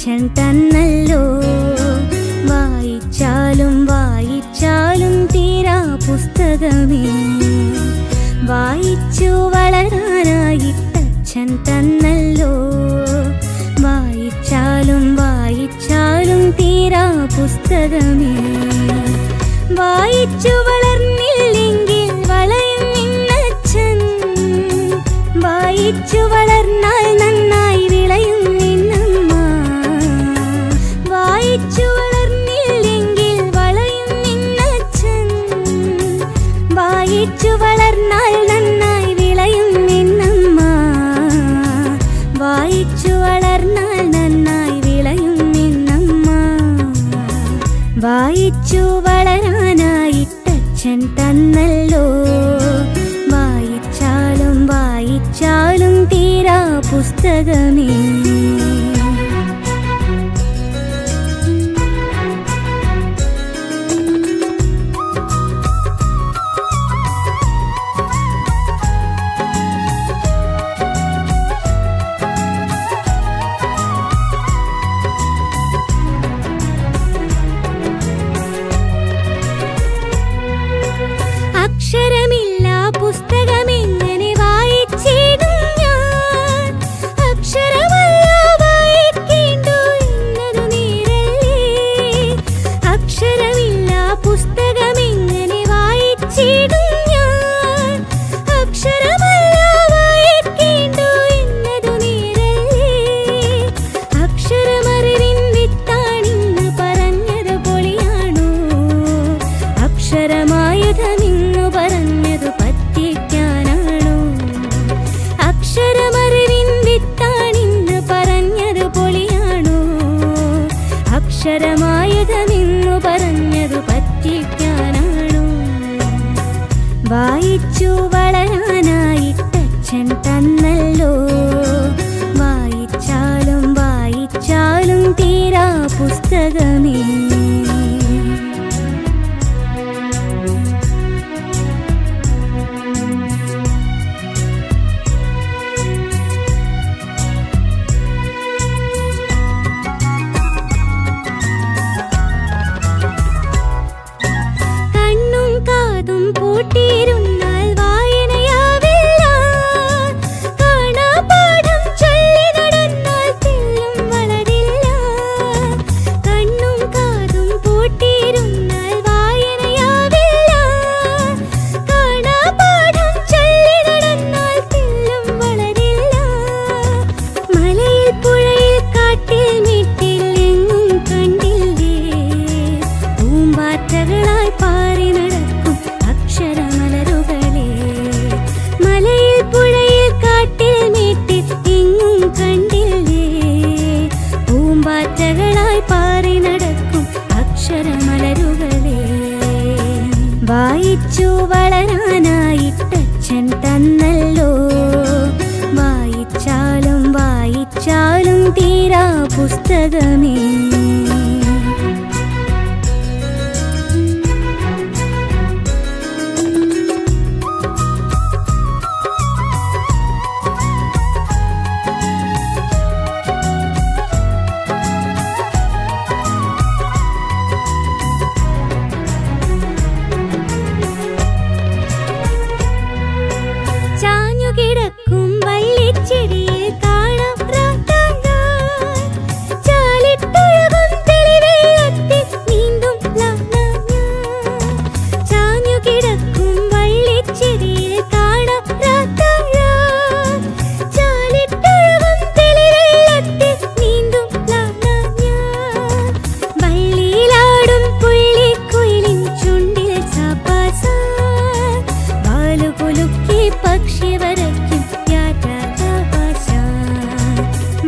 അച്ഛൻ തന്നല്ലോ. വായിച്ചാലും വായിച്ചാലും തീരാ പുസ്തകമേ, വായിച്ചു വളരാനായിട്ടച്ഛൻ തന്നല്ലോ. വായിച്ചാലും വായിച്ചാലും തീരാ പുസ്തകമേ, വായിച്ചു വളർന്നില്ലെങ്കിൽ വളയും നിന്നച്ഛൻ. വായിച്ചു വളർന്നാൽ നന്നായി വിളയും നിന്നമ്മ. വായിച്ചു വളർന്നില്ലെങ്കിൽ വളയും നിന്നച്ഛൻ. വായിച്ചു വളർന്നാൽ നന്നായി വിളയും നിന്നമ്മ. വായിച്ചു വളർന്നാൽ നന്നായി വിളയും നിന്നമ്മ. വായിച്ചു വളരാനായിട്ടച്ഛൻ തന്നല്ലോ. വായിച്ചാലും വായിച്ചാലും തീരാ പുസ്തകമേ. അക്ഷരമില്ല പുസ്തകമെങ്ങനെ വായിച്ചിടും ഞാൻ? അക്ഷരമല്ല വായിക്കേണ്ടു എന്നതു നേരല്ലേ. അക്ഷരമില്ല പുസ്തകമെങ്ങനെ വായിച്ചിടും ഞാൻ? അക്ഷരമല്ല വായിക്കേണ്ടു എന്നതു നേരല്ലേ. അക്ഷരമറിവിൻ വിത്താണിന്ന് പറഞ്ഞത് പൊളിയാണോ? അക്ഷരമായുധമിന്നു പറഞ്ഞതു പറ്റിക്കാനാണോ? അക്ഷരമറിവിൻ വിത്താണിന്ന് പറഞ്ഞത് പൊളിയാണോ? അക്ഷരമായുധമിന്നു പറഞ്ഞതു പറ്റിക്കാനാണോ? വായിച്ചു വളരാനായിട്ടച്ഛൻ തന്നല്ലോ. വായിച്ചാലും വായിച്ചാലും തീരാ പുസ്തകമേ. പൂട്ടിയിരുന്നാൽ വായനയാവില്ല. കാണാപാഠം ചൊല്ലി നടന്നാൽ തെല്ലും വളരില്ല. കണ്ണും കാതും പൂട്ടിയിരുന്നാൽ വായനയാവില്ല. കാണാപാഠം ചൊല്ലി നടന്നാൽ തെല്ലും വളരില്ല. മലയിൽ പുഴയിൽ കാട്ടിൽ വീട്ടിൽ എങ്ങും കണ്ടില്ലേ പൂമ്പാറ്റകളായി പാറി നടക്കും അക്ഷരമലരുകളെ. മലയിൽ പുഴയിൽ കാട്ടിൽ വീട്ടിൽ എങ്ങും കണ്ടില്ലേ പൂമ്പാറ്റകളായി പാറി നടക്കും അക്ഷരമലരുകളെ. വായിച്ചു വളരാനായിട്ടച്ഛൻ തന്നല്ലോ. വായിച്ചാലും വായിച്ചാലും തീരാ പുസ്തകമേ. കിടക്കും വള്ളിച്ചെടിയിൽ കാണാം റാത്താഴാൻ. ചാലിട്ടൊഴുകും തെളിവെള്ളത്തിൽ നീന്തും ലാലാഞ്ഞാൻ. ചാഞ്ഞു കിടക്കും വള്ളിച്ചെടിയിൽ കാണാം റാത്താഴാൻ. ചാലിട്ടൊഴുകും തെളിവെള്ളത്തിൽ നീന്തും ലാലാഞ്ഞാൻ. വള്ളിയിലാടും പുള്ളിക്കുയിലിൻ ചുണ്ടിൽ സാപ്പാസാൻ. വാലുകുലുക്കി പക്ഷി വരയ്ക്കും യാത്രാകാശാൻ.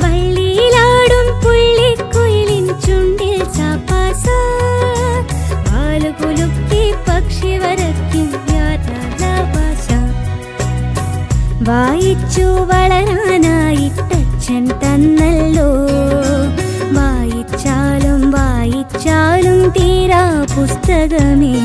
വള്ളിയിലാടും പുള്ളിക്കുയിലിൻ ചുണ്ടിൽ സാപ്പാസാൻ. വാലുകുലുക്കി പക്ഷി വരയ്ക്കും യാത്രാകാശാൻ. വായിച്ചു വളരാനായിട്ടച്ഛൻ തന്നല്ലോ. വായിച്ചാലും വായിച്ചാലും തീരാ പുസ്തകമേ.